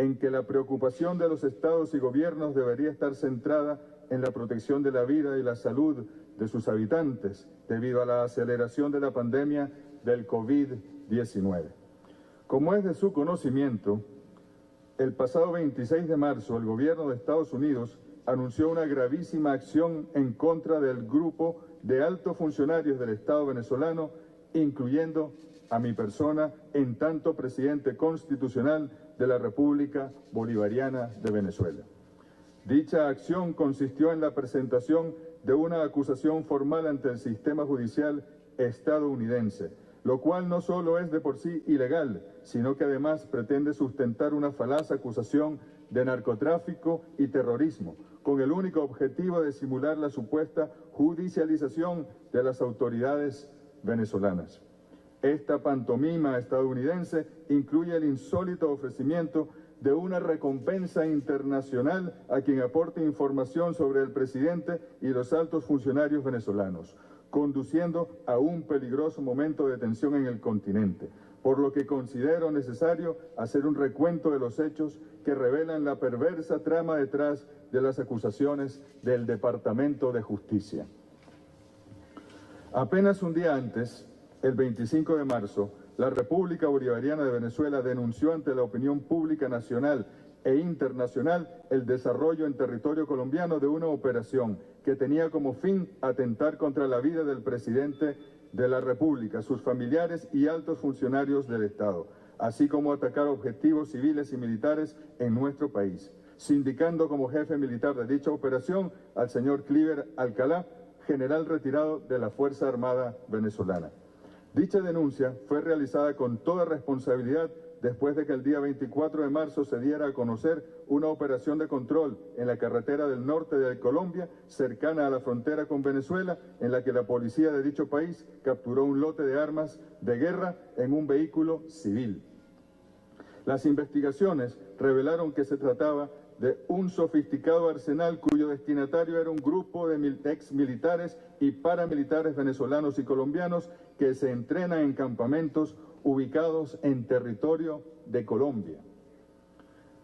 en que la preocupación de los estados y gobiernos debería estar centrada en la protección de la vida y la salud de sus habitantes debido a la aceleración de la pandemia del COVID-19. Como es de su conocimiento, el pasado 26 de marzo el gobierno de Estados Unidos anunció una gravísima acción en contra del grupo de altos funcionarios del Estado venezolano, incluyendo a mi persona en tanto presidente constitucional de la República Bolivariana de Venezuela. Dicha acción consistió en la presentación de una acusación formal ante el sistema judicial estadounidense, lo cual no solo es de por sí ilegal, sino que además pretende sustentar una falaz acusación de narcotráfico y terrorismo, con el único objetivo de simular la supuesta judicialización de las autoridades venezolanas. Esta pantomima estadounidense incluye el insólito ofrecimiento de una recompensa internacional a quien aporte información sobre el presidente y los altos funcionarios venezolanos, conduciendo a un peligroso momento de tensión en el continente, por lo que considero necesario hacer un recuento de los hechos que revelan la perversa trama detrás de las acusaciones del Departamento de Justicia. Apenas un día antes, el 25 de marzo, la República Bolivariana de Venezuela denunció ante la opinión pública nacional e internacional el desarrollo en territorio colombiano de una operación que tenía como fin atentar contra la vida del presidente de la República, sus familiares y altos funcionarios del Estado, así como atacar objetivos civiles y militares en nuestro país, sindicando como jefe militar de dicha operación al señor Cliver Alcalá, general retirado de la Fuerza Armada venezolana. Dicha denuncia fue realizada con toda responsabilidad después de que el día 24 de marzo se diera a conocer una operación de control en la carretera del norte de Colombia, cercana a la frontera con Venezuela, en la que la policía de dicho país capturó un lote de armas de guerra en un vehículo civil. Las investigaciones revelaron que se trataba de un sofisticado arsenal cuyo destinatario era un grupo de exmilitares y paramilitares venezolanos y colombianos que se entrenan en campamentos ubicados en territorio de Colombia.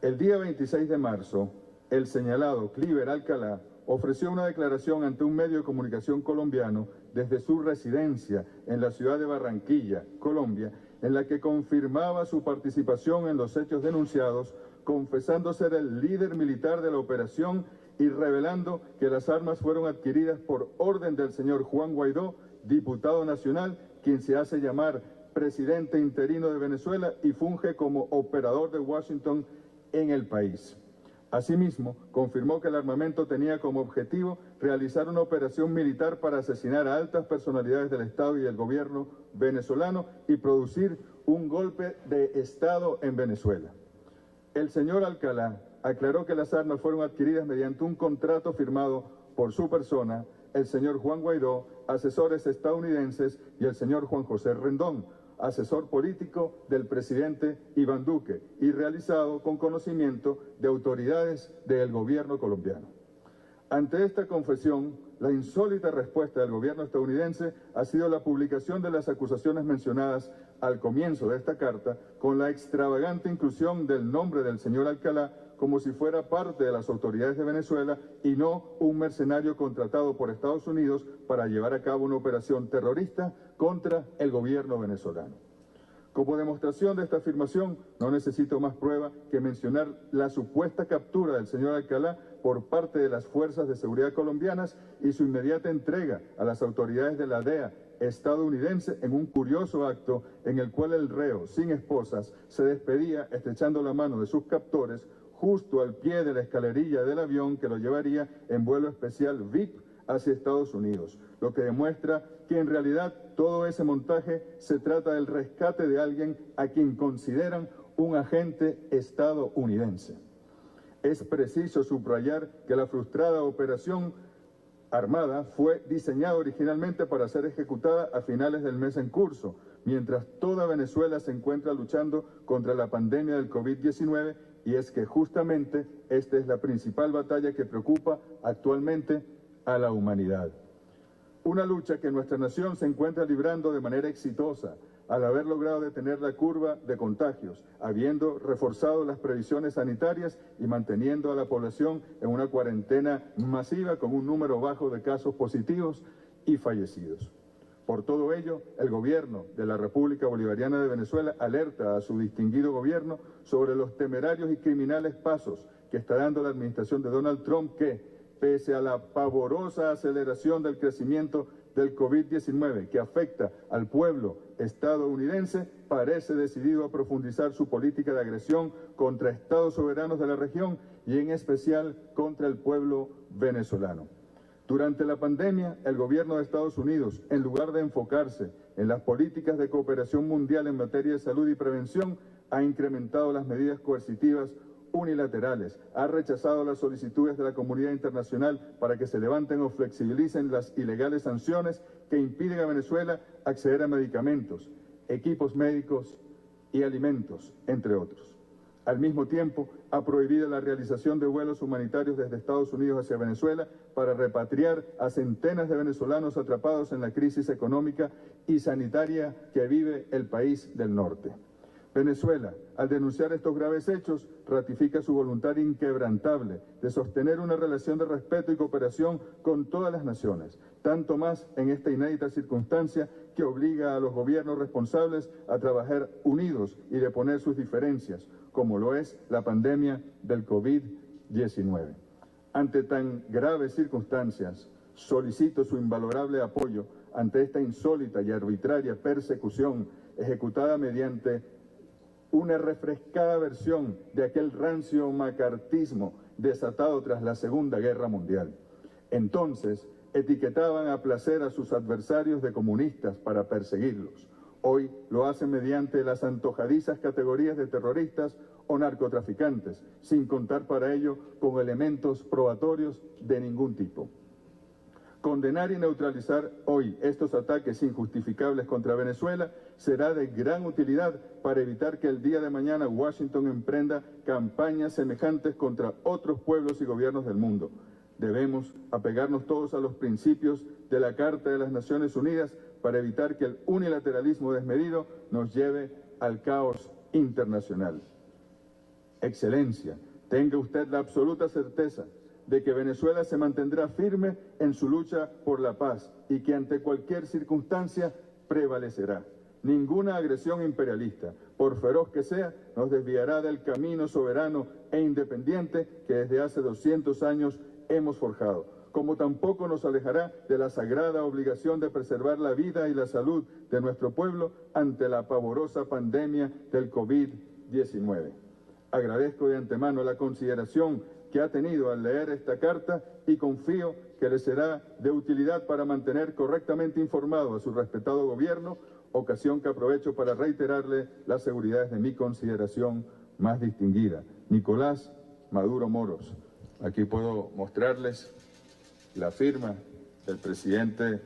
El día 26 de marzo, el señalado Cliver Alcalá ofreció una declaración ante un medio de comunicación colombiano desde su residencia en la ciudad de Barranquilla, Colombia, en la que confirmaba su participación en los hechos denunciados, confesando ser el líder militar de la operación y revelando que las armas fueron adquiridas por orden del señor Juan Guaidó, diputado nacional, quien se hace llamar presidente interino de Venezuela y funge como operador de Washington en el país. Asimismo, confirmó que el armamento tenía como objetivo realizar una operación militar para asesinar a altas personalidades del Estado y del gobierno venezolano y producir un golpe de Estado en Venezuela. El señor Alcalá aclaró que las armas fueron adquiridas mediante un contrato firmado por su persona, el señor Juan Guaidó, asesores estadounidenses, y el señor Juan José Rendón, asesor político del presidente Iván Duque, y realizado con conocimiento de autoridades del gobierno colombiano. Ante esta confesión, la insólita respuesta del gobierno estadounidense ha sido la publicación de las acusaciones mencionadas al comienzo de esta carta, con la extravagante inclusión del nombre del señor Alcalá como si fuera parte de las autoridades de Venezuela y no un mercenario contratado por Estados Unidos para llevar a cabo una operación terrorista contra el gobierno venezolano. Como demostración de esta afirmación, no necesito más prueba que mencionar la supuesta captura del señor Alcalá por parte de las fuerzas de seguridad colombianas y su inmediata entrega a las autoridades de la DEA estadounidense en un curioso acto en el cual el reo, sin esposas, se despedía estrechando la mano de sus captores justo al pie de la escalerilla del avión que lo llevaría en vuelo especial VIP hacia Estados Unidos, lo que demuestra que en realidad todo ese montaje se trata del rescate de alguien a quien consideran un agente estadounidense. Es preciso subrayar que la frustrada operación armada fue diseñada originalmente para ser ejecutada a finales del mes en curso, mientras toda Venezuela se encuentra luchando contra la pandemia del COVID-19, y es que justamente esta es la principal batalla que preocupa actualmente a la humanidad. Una lucha que nuestra nación se encuentra librando de manera exitosa, al haber logrado detener la curva de contagios, habiendo reforzado las previsiones sanitarias y manteniendo a la población en una cuarentena masiva con un número bajo de casos positivos y fallecidos. Por todo ello, el gobierno de la República Bolivariana de Venezuela alerta a su distinguido gobierno sobre los temerarios y criminales pasos que está dando la administración de Donald Trump que, pese a la pavorosa aceleración del crecimiento del COVID-19 que afecta al pueblo estadounidense, parece decidido a profundizar su política de agresión contra estados soberanos de la región y en especial contra el pueblo venezolano. Durante la pandemia, el gobierno de Estados Unidos, en lugar de enfocarse en las políticas de cooperación mundial en materia de salud y prevención, ha incrementado las medidas coercitivas unilaterales, ha rechazado las solicitudes de la comunidad internacional para que se levanten o flexibilicen las ilegales sanciones que impiden a Venezuela acceder a medicamentos, equipos médicos y alimentos, entre otros. Al mismo tiempo, ha prohibido la realización de vuelos humanitarios desde Estados Unidos hacia Venezuela para repatriar a centenas de venezolanos atrapados en la crisis económica y sanitaria que vive el país del norte. Venezuela, al denunciar estos graves hechos, ratifica su voluntad inquebrantable de sostener una relación de respeto y cooperación con todas las naciones, tanto más en esta inédita circunstancia que obliga a los gobiernos responsables a trabajar unidos y deponer sus diferencias, como lo es la pandemia del COVID-19. Ante tan graves circunstancias, solicito su invalorable apoyo ante esta insólita y arbitraria persecución ejecutada mediante una refrescada versión de aquel rancio macartismo desatado tras la Segunda Guerra Mundial. Entonces, etiquetaban a placer a sus adversarios de comunistas para perseguirlos. Hoy lo hacen mediante las antojadizas categorías de terroristas o narcotraficantes, sin contar para ello con elementos probatorios de ningún tipo. Condenar y neutralizar hoy estos ataques injustificables contra Venezuela será de gran utilidad para evitar que el día de mañana Washington emprenda campañas semejantes contra otros pueblos y gobiernos del mundo. Debemos apegarnos todos a los principios de la Carta de las Naciones Unidas para evitar que el unilateralismo desmedido nos lleve al caos internacional. Excelencia, tenga usted la absoluta certeza de que Venezuela se mantendrá firme en su lucha por la paz y que ante cualquier circunstancia prevalecerá. Ninguna agresión imperialista, por feroz que sea, nos desviará del camino soberano e independiente que desde hace 200 años hemos forjado, como tampoco nos alejará de la sagrada obligación de preservar la vida y la salud de nuestro pueblo ante la pavorosa pandemia del COVID-19. Agradezco de antemano la consideración que ha tenido al leer esta carta y confío que le será de utilidad para mantener correctamente informado a su respetado gobierno, ocasión que aprovecho para reiterarle las seguridades de mi consideración más distinguida. Nicolás Maduro Moros. Aquí puedo mostrarles la firma del presidente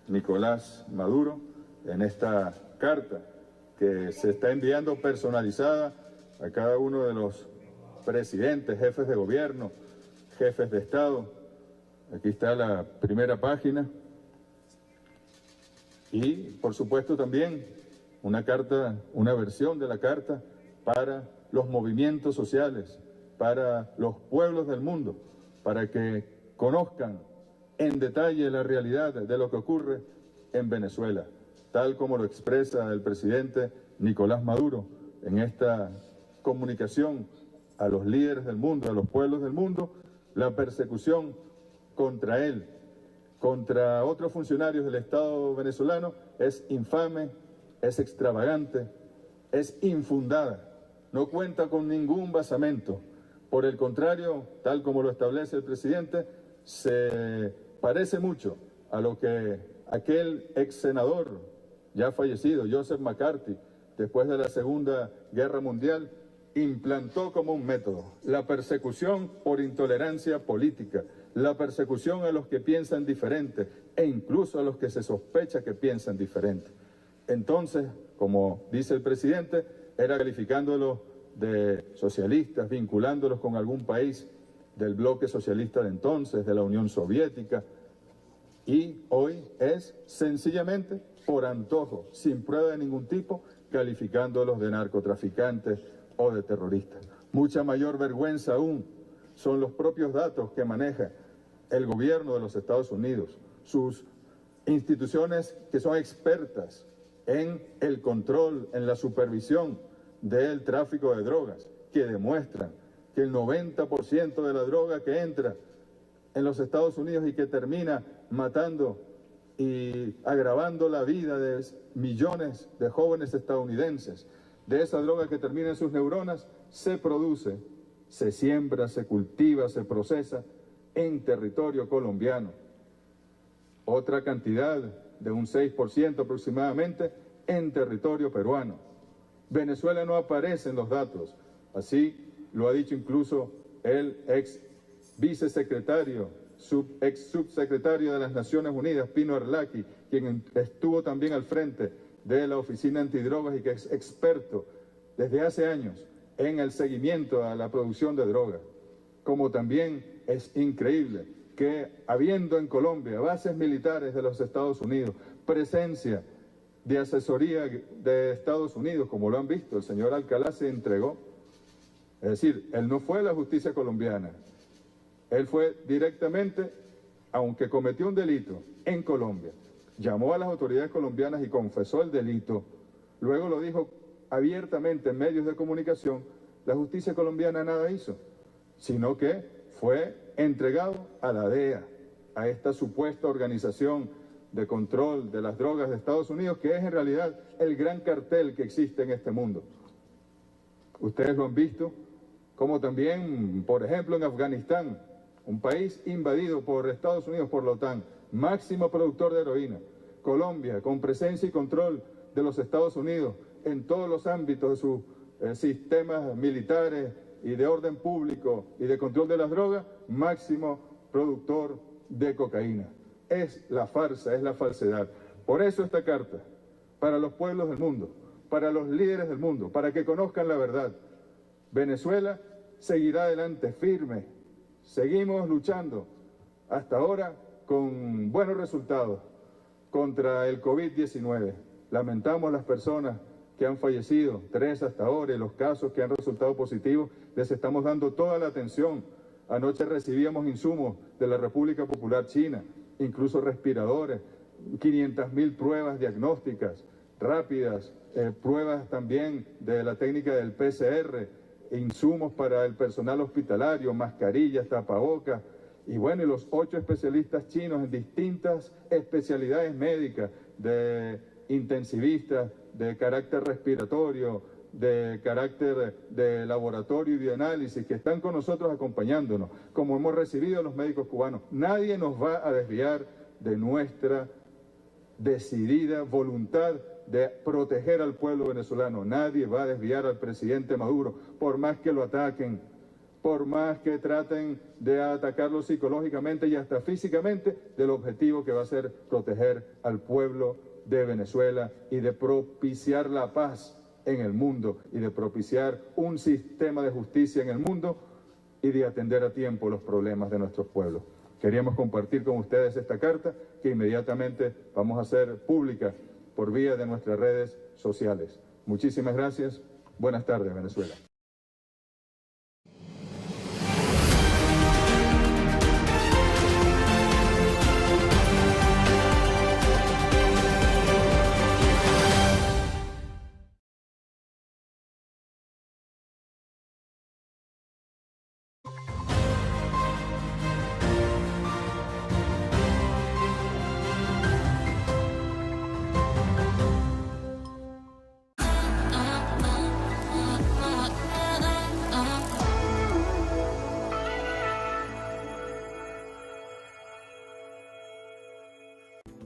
Nicolás Maduro en esta carta que se está enviando personalizada a cada uno de los presidentes, jefes de gobierno, jefes de Estado. Aquí está la primera página. Y, por supuesto, también una carta, una versión de la carta para los movimientos sociales, para los pueblos del mundo, para que conozcan en detalle la realidad de lo que ocurre en Venezuela, tal como lo expresa el presidente Nicolás Maduro en esta comunicación a los líderes del mundo, a los pueblos del mundo. La persecución contra él, contra otros funcionarios del Estado venezolano, es infame, es extravagante, es infundada, no cuenta con ningún basamento. Por el contrario, tal como lo establece el presidente, se parece mucho a lo que aquel ex senador ya fallecido, Joseph McCarthy, después de la Segunda Guerra Mundial, implantó como un método: la persecución por intolerancia política, la persecución a los que piensan diferente e incluso a los que se sospecha que piensan diferente. Entonces, como dice el presidente, era calificándolos de socialistas, vinculándolos con algún país del bloque socialista de entonces, de la Unión Soviética, y hoy es sencillamente por antojo, sin prueba de ningún tipo, calificándolos de narcotraficantes o de terroristas. Mucha mayor vergüenza aún son los propios datos que maneja el gobierno de los Estados Unidos, sus instituciones que son expertas en el control, en la supervisión del tráfico de drogas, que demuestran que el 90% de la droga que entra en los Estados Unidos y que termina matando y agravando la vida de millones de jóvenes estadounidenses, de esa droga que termina en sus neuronas, se produce, se siembra, se cultiva, se procesa en territorio colombiano. Otra cantidad de un 6% aproximadamente en territorio peruano. Venezuela no aparece en los datos, así lo ha dicho incluso el ex vicesecretario, ex subsecretario de las Naciones Unidas, Pino Arlaqui, quien estuvo también al frente de la Oficina Antidrogas y que es experto desde hace años en el seguimiento a la producción de drogas. Como también es increíble que habiendo en Colombia bases militares de los Estados Unidos, presencia de asesoría de Estados Unidos, como lo han visto, el señor Alcalá se entregó. Es decir, él no fue a la justicia colombiana, él fue directamente, aunque cometió un delito en Colombia, llamó a las autoridades colombianas y confesó el delito, luego lo dijo abiertamente en medios de comunicación, la justicia colombiana nada hizo, sino que fue entregado a la DEA, a esta supuesta organización de control de las drogas de Estados Unidos, que es en realidad el gran cartel que existe en este mundo. Ustedes lo han visto, como también, por ejemplo, en Afganistán, un país invadido por Estados Unidos, por la OTAN, máximo productor de heroína. Colombia, con presencia y control de los Estados Unidos en todos los ámbitos de sus sistemas militares y de orden público y de control de las drogas, máximo productor de cocaína. Es la farsa, es la falsedad. Por eso esta carta, para los pueblos del mundo, para los líderes del mundo, para que conozcan la verdad. Venezuela seguirá adelante firme, seguimos luchando hasta ahora con buenos resultados contra el COVID-19. Lamentamos las personas que han fallecido, 3 hasta ahora, y los casos que han resultado positivos, les estamos dando toda la atención. Anoche recibíamos insumos de la República Popular China, incluso respiradores, 500.000 pruebas diagnósticas rápidas, pruebas también de la técnica del PCR, insumos para el personal hospitalario, mascarillas, tapabocas, y bueno, y los 8 especialistas chinos en distintas especialidades médicas, de intensivistas, de carácter respiratorio, de carácter de laboratorio y de análisis, que están con nosotros acompañándonos, como hemos recibido a los médicos cubanos. Nadie nos va a desviar de nuestra decidida voluntad de proteger al pueblo venezolano. Nadie va a desviar al presidente Maduro, por más que lo ataquen, por más que traten de atacarlo psicológicamente y hasta físicamente, del objetivo que va a ser proteger al pueblo de Venezuela y de propiciar la paz en el mundo y de propiciar un sistema de justicia en el mundo y de atender a tiempo los problemas de nuestros pueblos. Queríamos compartir con ustedes esta carta que inmediatamente vamos a hacer pública por vía de nuestras redes sociales. Muchísimas gracias. Buenas tardes, Venezuela.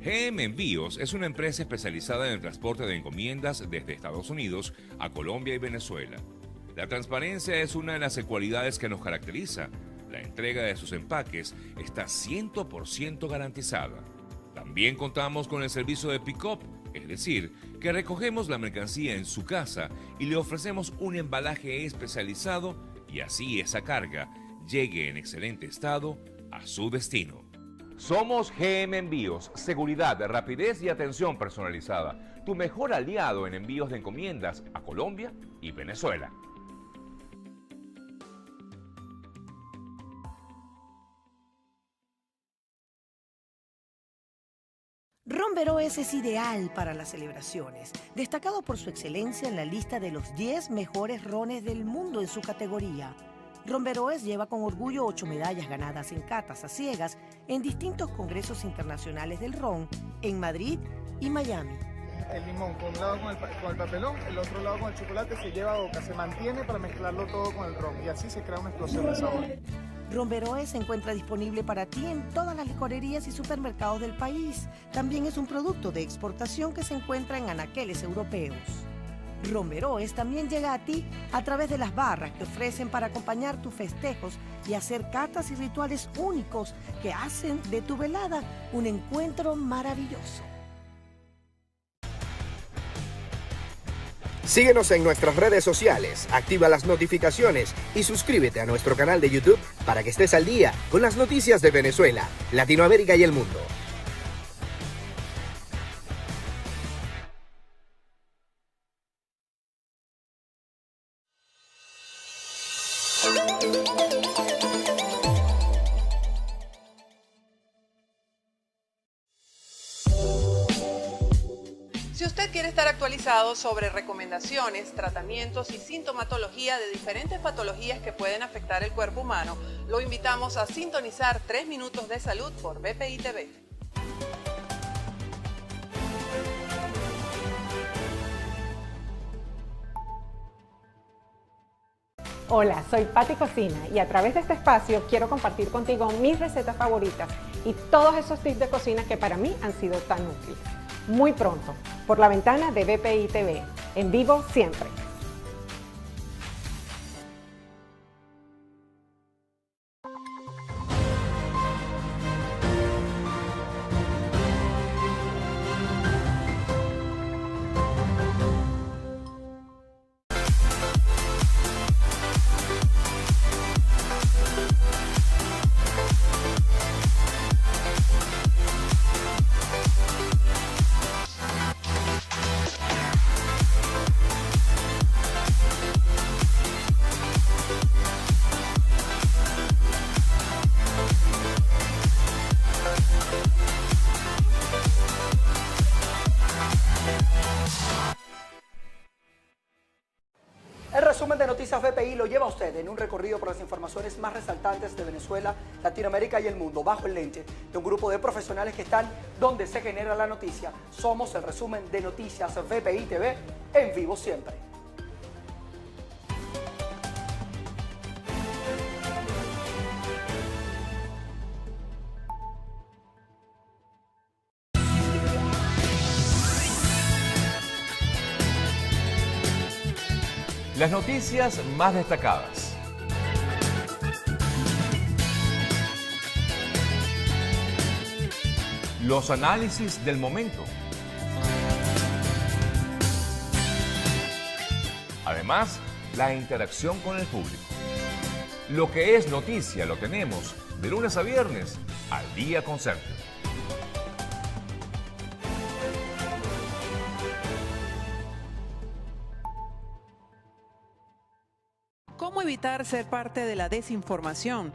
GM Envíos es una empresa especializada en el transporte de encomiendas desde Estados Unidos a Colombia y Venezuela. La transparencia es una de las cualidades que nos caracteriza. La entrega de sus empaques está 100% garantizada. También contamos con el servicio de pick-up, es decir, que recogemos la mercancía en su casa y le ofrecemos un embalaje especializado y así esa carga llegue en excelente estado a su destino. Somos GM Envíos, seguridad, rapidez y atención personalizada. Tu mejor aliado en envíos de encomiendas a Colombia y Venezuela. Ron Veroes es ideal para las celebraciones, destacado por su excelencia en la lista de los 10 mejores rones del mundo en su categoría. Ron Veroes lleva con orgullo 8 medallas ganadas en catas a ciegas en distintos congresos internacionales del ron en Madrid y Miami. El limón, con un lado con el papelón, el otro lado con el chocolate, se lleva a boca, se mantiene para mezclarlo todo con el ron y así se crea una explosión de sabor. Ron Veroes se encuentra disponible para ti en todas las licorerías y supermercados del país. También es un producto de exportación que se encuentra en anaqueles europeos. Ron Veroes también llega a ti a través de las barras que ofrecen para acompañar tus festejos y hacer catas y rituales únicos que hacen de tu velada un encuentro maravilloso. Síguenos en nuestras redes sociales, activa las notificaciones y suscríbete a nuestro canal de YouTube para que estés al día con las noticias de Venezuela, Latinoamérica y el mundo. Si usted quiere estar actualizado sobre recomendaciones, tratamientos y sintomatología de diferentes patologías que pueden afectar el cuerpo humano, lo invitamos a sintonizar 3 Minutos de Salud por BPI TV. Hola, soy Patti Cocina y a través de este espacio quiero compartir contigo mis recetas favoritas y todos esos tips de cocina que para mí han sido tan útiles. Muy pronto, por la ventana de BPI TV, en vivo siempre. El resumen de Noticias BPI lo lleva a usted en un recorrido por las informaciones más resaltantes de Venezuela, Latinoamérica y el mundo, bajo el lente de un grupo de profesionales que están donde se genera la noticia. Somos el resumen de Noticias BPI TV, en vivo siempre. Las noticias más destacadas. Los análisis del momento. Además, la interacción con el público. Lo que es noticia lo tenemos de lunes a viernes al día con Sergio. ¿Cómo evitar ser parte de la desinformación?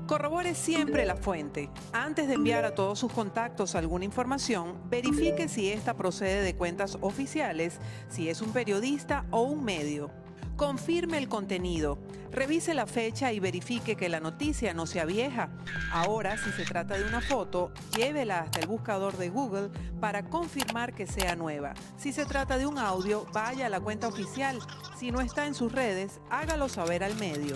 Corrobore siempre la fuente. Antes de enviar a todos sus contactos alguna información, verifique si esta procede de cuentas oficiales, si es un periodista o un medio. Confirme el contenido. Revise la fecha y verifique que la noticia no sea vieja. Ahora, si se trata de una foto, llévela hasta el buscador de Google para confirmar que sea nueva. Si se trata de un audio, vaya a la cuenta oficial. Si no está en sus redes, hágalo saber al medio.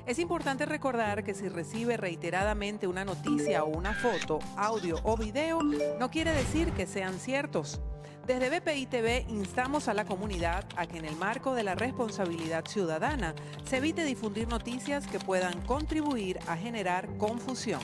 Es importante recordar que si recibe reiteradamente una noticia o una foto, audio o video, no quiere decir que sean ciertos. Desde BPI TV instamos a la comunidad a que en el marco de la responsabilidad ciudadana se evite difundir noticias que puedan contribuir a generar confusión.